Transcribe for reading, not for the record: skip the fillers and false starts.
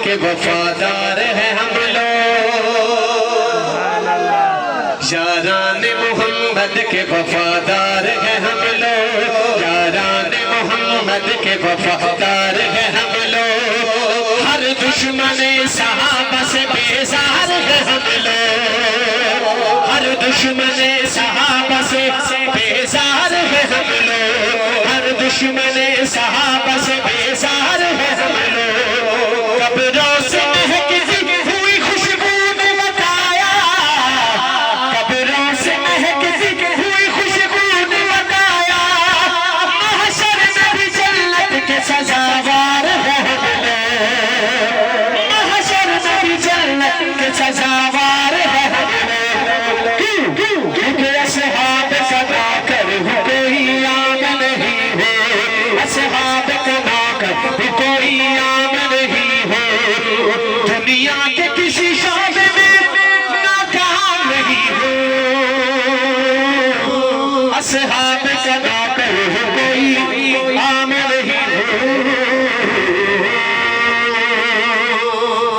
के वफादार हैं हम लोग, यारान मोहम्मद के वफादार हैं हम लोग, यारान मोहम्मद के वफादार हैं हम लोग। हर दुश्मन सहाबा से बेजार हैं हम लोग, हर दुश्मन सहाबा से बेजार हैं हम लोग, हर दुश्मन सहाबा से बेजार हैं हम लोग। कब्रों से महकती हुई खुशबू ने बताया, कब्रों से महकती हुई खुशबू ने बताया, महशर में भी जन्नत के सजावार हैं हम लोग, महशर में भी जन्नत के सजावार हैं हम लोग। क्योंकि असहाब का नौकर कोई आम नहीं है, असहाब का नौकर कोई आम नहीं है, दुनिया के किसी शोबे में नाकाम नहीं हो, असहाब का नौकर कोई आम